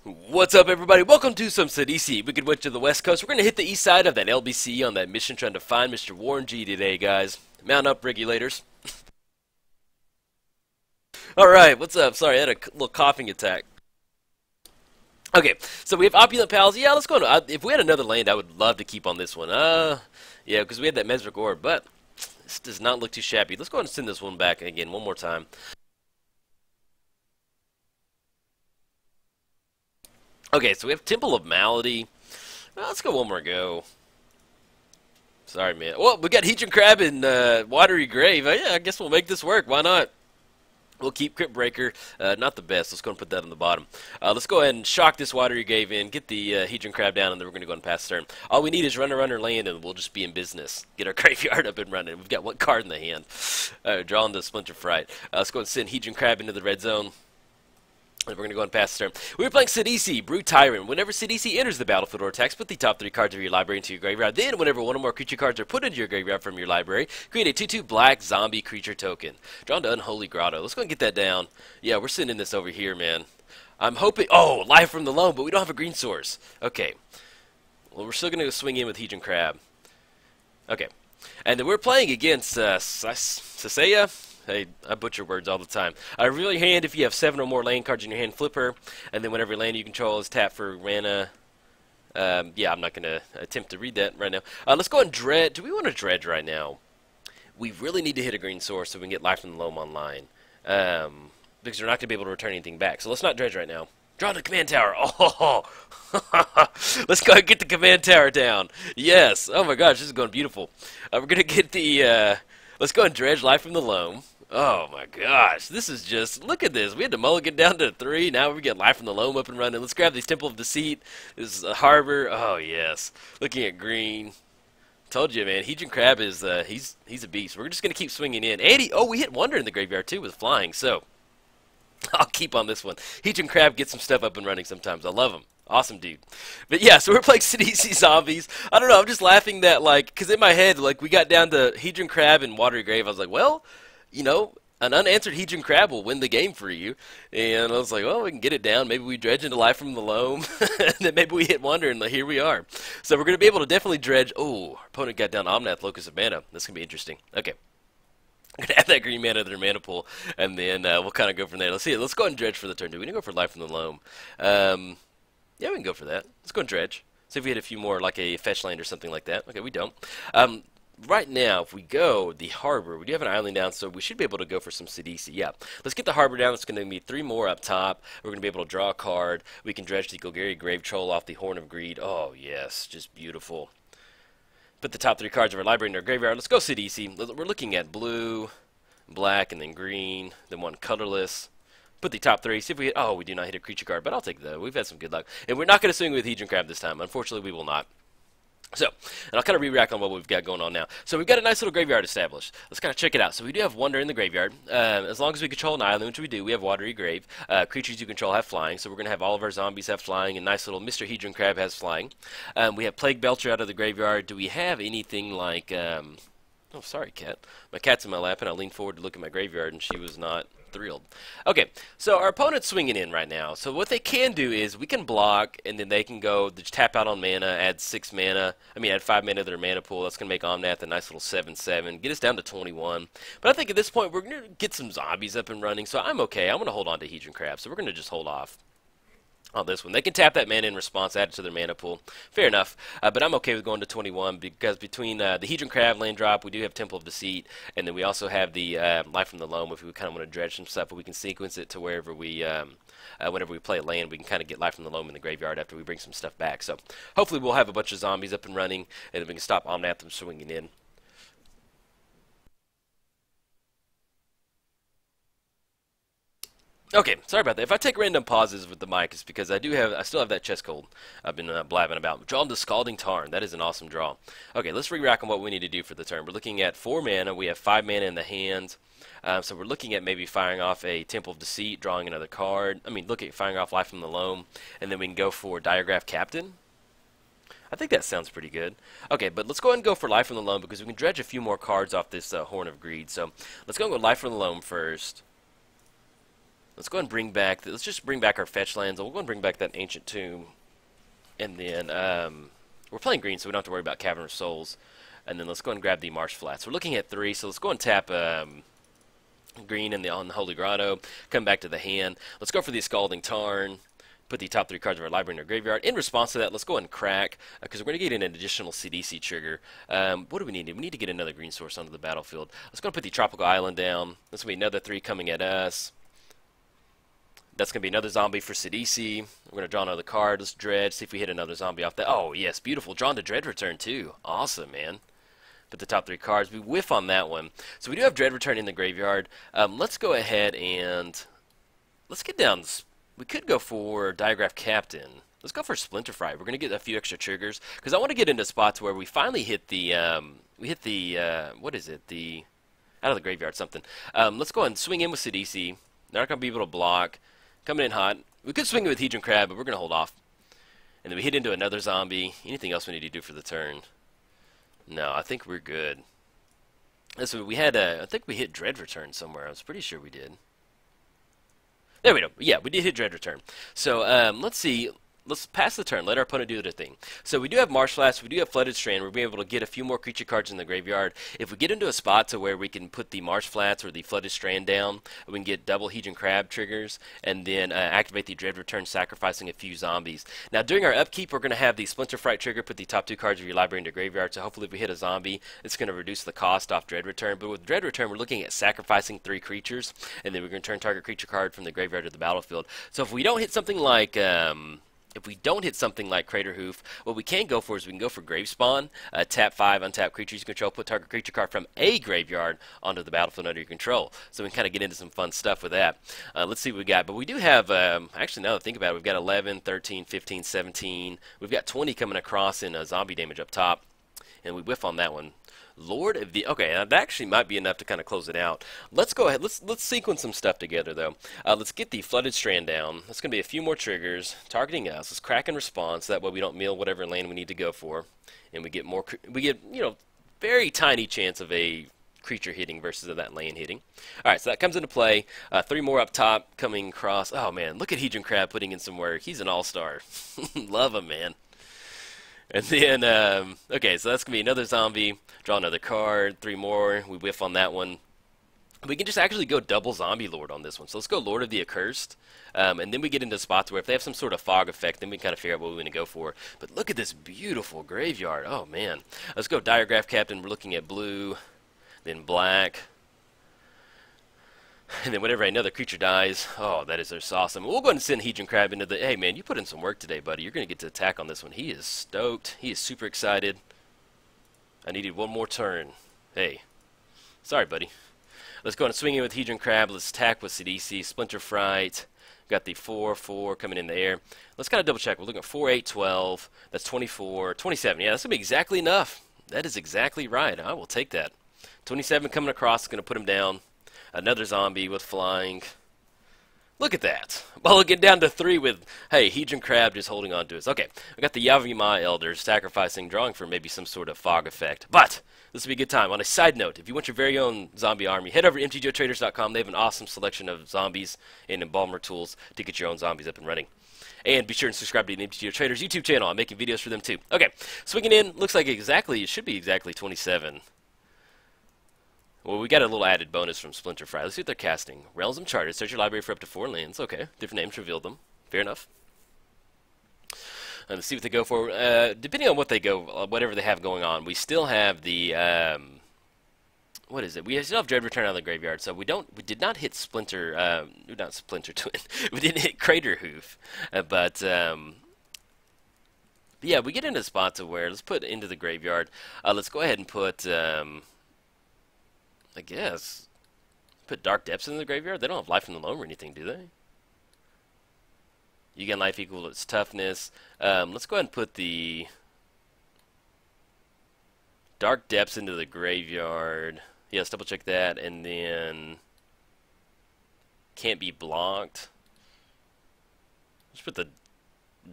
What's up, everybody? Welcome to some Sidisi. We could went to the west coast. We're going to hit the east side of that LBC on that mission trying to find Mr. Warren G today, guys. Mount up, regulators. Alright, what's up? Sorry, I had a little coughing attack. Okay, so we have Opulent Pals. Yeah, let's go on. If we had another land, I would love to keep on this one. Yeah, because we had that Mesmeric Orb, but this does not look too shabby. Let's go ahead and send this one back again one more time. Okay, so we have Temple of Malady. Let's go one more go. Sorry, man. Well, we got HEDRON Crab and Watery Grave. Yeah, I guess we'll make this work. Why not? We'll keep Crypt Breaker. Not the best. Let's go and put that on the bottom. Let's go ahead and shock this Watery Grave in, get the HEDRON Crab down, and then we're going to go and pass turn. All we need is runner land, and we'll just be in business. Get our graveyard up and running. We've got one card in the hand. Drawing the Splinter Fright. Let's go and send HEDRON Crab into the red zone. And we're going to go and pass the turn. We were playing Sidisi, Brute Tyrant. Whenever Sidisi enters the battlefield or attacks, put the top 3 cards of your library into your graveyard. Then, whenever one or more creature cards are put into your graveyard from your library, create a 2/2 black zombie creature token. Drawn to Unholy Grotto. Let's go and get that down. Yeah, we're sending this over here, man. I'm hoping... Oh, Life from the Loam, but we don't have a green source. Okay. Well, we're still going to swing in with HEDRON Crab. Okay. And then we're playing against Sasaya. Hey, I butcher words all the time. Reveal your hand if you have 7 or more land cards in your hand, flip her, and then whenever land you control is tapped for mana. Yeah, I'm not going to attempt to read that right now. Let's go and dredge. Do we want to dredge right now? We really need to hit a green source so we can get Life from the Loam online. Because we're not going to be able to return anything back. So let's not dredge right now. Draw the command tower. Oh! Let's go and get the command tower down. Yes. Oh my gosh, this is going beautiful. We're going to get the... let's go and dredge Life from the Loam. Oh my gosh, this is just, look at this. We had to mulligan down to 3, now we get Life from the Loam up and running. Let's grab these Temple of Deceit. This is a Harbor. Oh yes. Looking at green. Told you, man, HEDRON Crab is, he's a beast. We're just going to keep swinging in. Oh, we hit Wonder in the graveyard too with flying, so I'll keep on this one. HEDRON Crab gets some stuff up and running sometimes. I love him. Awesome dude. But yeah, so we're playing Sidisi Zombies. I don't know, I'm just laughing that, like, because in my head, like, we got down to HEDRON Crab and Watery Grave. I was like, well, you know, an unanswered HEDRON Crab will win the game for you. And I was like, well, we can get it down. Maybe we dredge into Life from the Loam. And then maybe we hit Wonder, and like, here we are. So we're going to be able to definitely dredge. Oh, our opponent got down Omnath, Locus of Mana. That's going to be interesting. Okay. I'm going to add that green mana to their mana pool, and then we'll kind of go from there. Let's see. Let's go ahead and dredge for the turn. Do we need to go for Life from the Loam? Yeah, we can go for that. Let's go and dredge. See if we hit a few more, like a fetch land or something like that. Okay, we don't. Right now, if we go the Harbor, we do have an island down, so we should be able to go for some Sidisi. Yeah, let's get the Harbor down. It's going to be 3 more up top. We're going to be able to draw a card. We can dredge the Golgari Grave Troll off the Horn of Greed. Oh, yes, just beautiful. Put the top 3 cards of our library in our graveyard. Let's go Sidisi. We're looking at blue, black, and then green, then one colorless. Put the top 3. See if we hit. Oh, we do not hit a creature card, but I'll take that. We've had some good luck. And we're not going to swing with HEDRON Crab this time. Unfortunately, we will not. So, and I'll kind of re-rack on what we've got going on now. So we've got a nice little graveyard established. Let's kind of check it out. So we do have Wonder in the graveyard. As long as we control an island, which we do, we have Watery Grave. Creatures you control have flying, so we're going to have all of our zombies have flying, and nice little Mr. HEDRON Crab has flying. We have Plague Belcher out of the graveyard. Do we have anything like... Oh, sorry, cat. My cat's in my lap, and I leaned forward to look at my graveyard, and she was not thrilled. Okay, so our opponent's swinging in right now. So what they can do is we can block, and then they can go just tap out on mana, add 6 mana. Add 5 mana to their mana pool. That's going to make Omnath a nice little 7/7. Get us down to 21. But I think at this point we're going to get some zombies up and running, so I'm okay. I'm going to hold on to HEDRON Crab, so we're going to just hold off on this one. They can tap that mana in response, add it to their mana pool. Fair enough, but I'm okay with going to 21 because between the HEDRON Crab land drop, we do have Temple of Deceit, and then we also have the Life from the Loam if we kind of want to dredge some stuff, but we can sequence it to wherever we, whenever we play a land, we can kind of get Life from the Loam in the graveyard after we bring some stuff back. So hopefully we'll have a bunch of zombies up and running, and then we can stop Omnath from swinging in. Okay, sorry about that. If I take random pauses with the mic, it's because I still have that chest cold I've been blabbing about. Draw the Scalding Tarn. That is an awesome draw. Okay, let's re-rack on what we need to do for the turn. We're looking at 4 mana. We have 5 mana in the hand. So we're looking at maybe firing off a Temple of Deceit, drawing another card. Look at firing off Life from the Loam, and then we can go for Diagraph Captain. I think that sounds pretty good. Okay, but let's go ahead and go for Life from the Loam because we can dredge a few more cards off this Horn of Greed. So let's go and go Life from the Loam first. Let's go ahead and bring back, let's just bring back our fetch lands, and we'll go and bring back that Ancient Tomb. And then, we're playing green, so we don't have to worry about Cavern of Souls. And then let's go ahead and grab the Marsh Flats. We're looking at 3, so let's go and tap green in on the Holy Grotto. Come back to the hand. Let's go for the Scalding Tarn. Put the top 3 cards of our library in our graveyard. In response to that, let's go ahead and crack, because we're going to get an additional Sidisi trigger. What do we need? We need to get another green source onto the battlefield. Let's go and put the Tropical Island down. This will be another 3 coming at us. That's going to be another zombie for Sidisi. We're going to draw another card. Let's Dread. See if we hit another zombie off that. Oh, yes. Beautiful. Drawn to Dread Return, too. Awesome, man. Put the top 3 cards. We whiff on that one. So we do have Dread Return in the graveyard. Let's go ahead and let's get down. We could go for Diagraph Captain. Let's go for Splinter Fry. We're going to get a few extra triggers because I want to get into spots where we finally hit the what is it? The out of the graveyard something. Let's go ahead and swing in with Sidisi. They're not going to be able to block. Coming in hot. We could swing it with Hedron Crab, but we're going to hold off. And then we hit into another zombie. Anything else we need to do for the turn? No, I think we're good. So we had I think we hit Dread Return somewhere. I was pretty sure we did. There we go. Yeah, we did hit Dread Return. So let's see. Let's pass the turn. Let our opponent do their thing. So we do have Marsh Flats. We do have Flooded Strand. We'll be able to get a few more creature cards in the graveyard. If we get into a spot to where we can put the Marsh Flats or the Flooded Strand down, we can get double Hedron Crab triggers and then activate the Dread Return, sacrificing a few zombies. Now, during our upkeep, we're going to have the Splinter Fright trigger, put the top 2 cards of your library into graveyard. So hopefully if we hit a zombie, it's going to reduce the cost off Dread Return. But with Dread Return, we're looking at sacrificing 3 creatures, and then we're going to turn target creature card from the graveyard to the battlefield. So if we don't hit something like Crater Hoof, what we can go for is we can go for Gravespawn, tap 5, untap creatures you control, put target creature card from a graveyard onto the battlefield under your control. So we can kind of get into some fun stuff with that. Let's see what we got. But we do have, actually now that I think about it, we've got 11, 13, 15, 17. We've got 20 coming across in zombie damage up top. And we whiff on that one. Lord of the... Okay, that actually might be enough to kind of close it out. Let's go ahead. Let's sequence some stuff together, though. Let's get the Flooded Strand down. That's going to be a few more triggers targeting us. Let's crack in response. That way we don't mill whatever lane we need to go for. And we get more... We get, you know, very tiny chance of a creature hitting versus of that lane hitting. Alright, so that comes into play. 3 more up top coming across. Oh, man. Look at Hedron Crab putting in some work. He's an all-star. Love him, man. And then, okay, so that's going to be another zombie. Draw another card. 3 more. We whiff on that one. We can just actually go double Zombie Lord on this one. So let's go Lord of the Accursed. And then we get into spots where if they have some sort of fog effect, then we kind of figure out what we want to go for. But look at this beautiful graveyard. Oh, man. Let's go Diagraph Captain. We're looking at blue, then black. And then whenever another creature dies, oh, that is just awesome. We'll go ahead and send Hedron Crab into the... Hey, man, you put in some work today, buddy. You're going to get to attack on this one. He is stoked. He is super excited. I needed one more turn. Hey. Sorry, buddy. Let's go and swing in with Hedron Crab. Let's attack with Sidisi. Splinter Fright. Got the 4/4 coming in the air. Let's kind of double check. We're looking at 4, 8, 12. That's 24. 27. Yeah, that's going to be exactly enough. That is exactly right. I will take that. 27 coming across. Going to put him down. Another zombie with flying. Look at that. Well, we'll get down to 3 with, hey, Hedron Crab just holding on to us. Okay, I got the Yavima Elders sacrificing, drawing for maybe some sort of fog effect. But this will be a good time. On a side note, if you want your very own zombie army, head over to MTGOTraders.com. They have an awesome selection of zombies and embalmer tools to get your own zombies up and running. And be sure and subscribe to the MTGOTraders YouTube channel. I'm making videos for them too. Okay, swinging in. Looks like exactly, it should be exactly 27. Well, we got a little added bonus from Splinter Fry. Let's see what they're casting. Realms Uncharted. Search your library for up to 4 lands. Okay. Different names reveal them. Fair enough. Let's see what they go for. Depending on what they go, whatever they have going on, we still have the, what is it? We still have Dread Return out of the graveyard. So we did not hit Splinter, not Splinter Twin. We didn't hit Crater Hoof. But yeah, we get into spots of where, let's put into the graveyard. Let's go ahead and put, I guess, put Dark Depths in the graveyard. They don't have Life in the Loam or anything, do they? You get life equal to its toughness. Let's go ahead and put the Dark Depths into the graveyard. Yeah, let's double check that. And then can't be blocked. Let's put the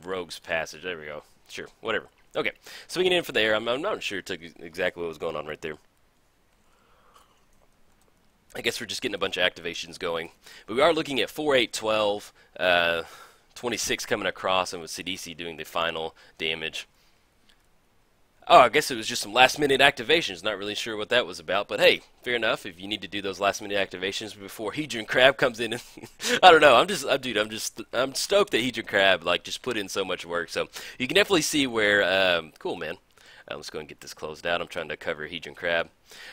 Rogue's Passage. There we go. Sure, whatever. Okay, swinging in for there. I'm not sure exactly what was going on right there. I guess we're just getting a bunch of activations going. But we are looking at 4, 8, 12, 26 coming across, and with Sidisi doing the final damage. Oh, I guess it was just some last-minute activations. Not really sure what that was about, but hey, fair enough. If you need to do those last-minute activations before Hedron Crab comes in, and I don't know. I'm stoked that Hedron Crab just put in so much work. So you can definitely see where. Cool, man. Let's go and get this closed out. I'm trying to cover Hedron Crab.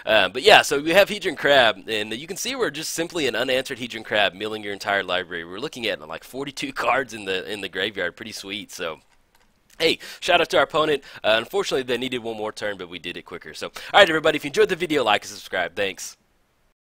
But yeah, so we have Hedron Crab, and you can see we're just simply an unanswered Hedron Crab milling your entire library. We're looking at like 42 cards in the graveyard. Pretty sweet. So. Hey, shout out to our opponent. Unfortunately, they needed one more turn, but we did it quicker. So, all right, everybody, if you enjoyed the video, like and subscribe. Thanks.